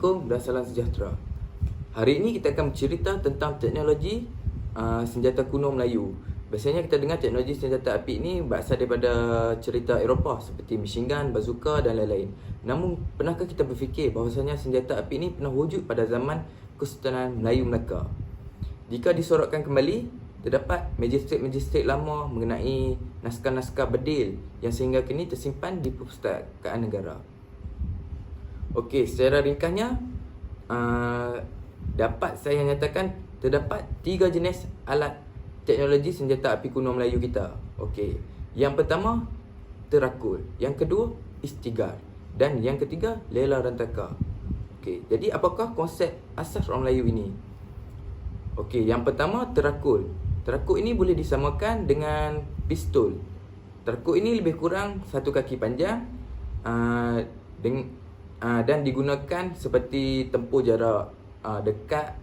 Assalamualaikum dan salam sejahtera. Hari ini kita akan bercerita tentang teknologi senjata kuno Melayu. Biasanya kita dengar teknologi senjata api ini berasal daripada cerita Eropah seperti machine gun, bazooka dan lain-lain. Namun, pernahkah kita berfikir bahawasanya senjata api ini pernah wujud pada zaman Kesultanan Melayu Melaka? Jika disorotkan kembali, terdapat majistret-majistret lama mengenai naskah-naskah bedil yang sehingga kini tersimpan di Perpustakaan Negara. Okey, secara ringkasnya dapat saya nyatakan terdapat 3 jenis alat teknologi senjata api kuno Melayu kita. Okey, yang pertama terakul, yang kedua istigar dan yang ketiga lela rentaka. Okey, jadi apakah konsep asas orang Melayu ini? Okey, yang pertama terakul. Terakul ini boleh disamakan dengan pistol. Terakul ini lebih kurang satu kaki panjang dan digunakan seperti tempuh jarak dekat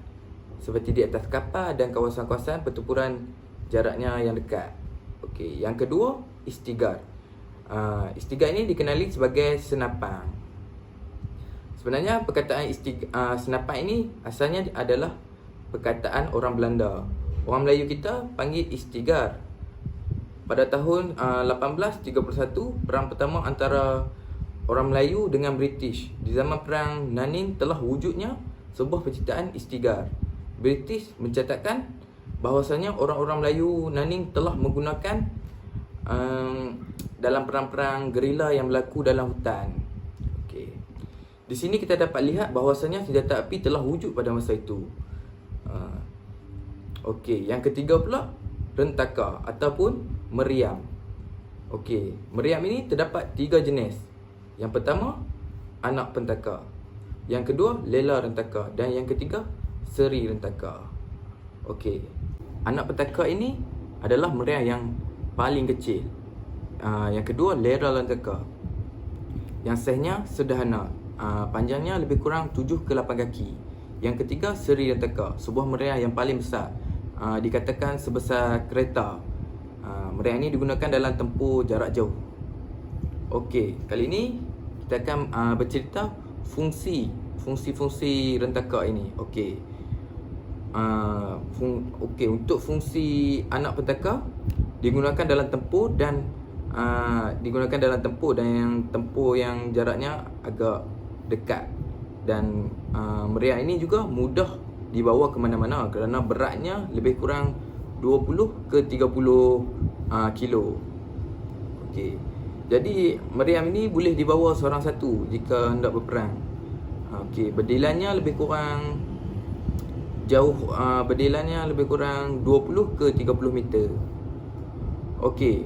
seperti di atas kapal dan kawasan-kawasan pertempuran jaraknya yang dekat. Okey, yang kedua istigar. Istigar ini dikenali sebagai senapan. Sebenarnya perkataan senapan ini asalnya adalah perkataan orang Belanda. Orang Melayu kita panggil istigar. Pada tahun 1831, perang pertama antara orang Melayu dengan British. Di zaman perang Naning telah wujudnya sebuah penciptaan istigar. British mencatatkan bahawasanya orang-orang Melayu Naning telah menggunakan dalam perang-perang gerila yang berlaku dalam hutan. Okey. Di sini kita dapat lihat bahawasanya senjata api telah wujud pada masa itu. Okey, yang ketiga pula rentaka ataupun meriam. Okey, meriam ini terdapat 3 jenis. Yang pertama, anak pentaka. Yang kedua, lela rentaka. Dan yang ketiga, seri rentaka. Okey, anak pentaka ini adalah meriam yang paling kecil. Yang kedua, lela rentaka, yang saiznya sederhana. Panjangnya lebih kurang 7 ke 8 kaki. Yang ketiga, seri rentaka, sebuah meriam yang paling besar. Dikatakan sebesar kereta. Meriam ini digunakan dalam tempuh jarak jauh. Okey, kali ini kita akan bercerita fungsi rentaka ini. Okey. Untuk fungsi anak pentaka digunakan dalam tempuh dan yang tempuh yang jaraknya agak dekat. Dan meriam ini juga mudah dibawa ke mana-mana kerana beratnya lebih kurang 20 ke 30 kilo. Okey. Jadi meriam ini boleh dibawa seorang satu jika hendak berperang. Okey, berdilannya lebih kurang jauh, berdilannya lebih kurang 20 ke 30 meter. Okey.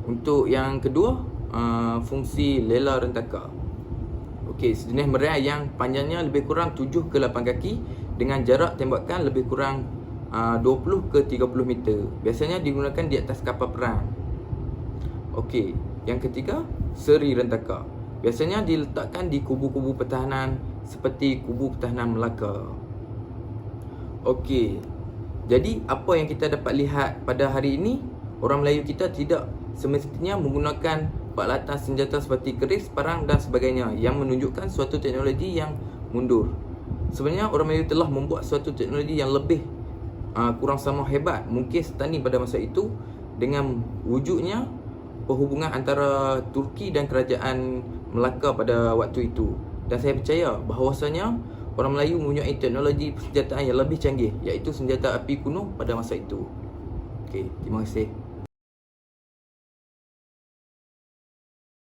Untuk yang kedua, fungsi lela rentaka. Okey, sejenis meriam yang panjangnya lebih kurang 7 ke 8 kaki dengan jarak tembakan lebih kurang 20 ke 30 meter. Biasanya digunakan di atas kapal perang. Okey, yang ketiga, seri rentaka. Biasanya diletakkan di kubu-kubu pertahanan seperti kubu pertahanan Melaka. Okey, jadi apa yang kita dapat lihat pada hari ini, orang Melayu kita tidak semestinya menggunakan peralatan senjata seperti keris, parang dan sebagainya yang menunjukkan suatu teknologi yang mundur. Sebenarnya orang Melayu telah membuat suatu teknologi yang lebih kurang sama hebat mungkin setanding pada masa itu dengan wujudnya perhubungan antara Turki dan kerajaan Melaka pada waktu itu. Dan saya percaya bahawasanya orang Melayu mempunyai teknologi persenjataan yang lebih canggih, iaitu senjata api kuno pada masa itu. Okey, terima kasih.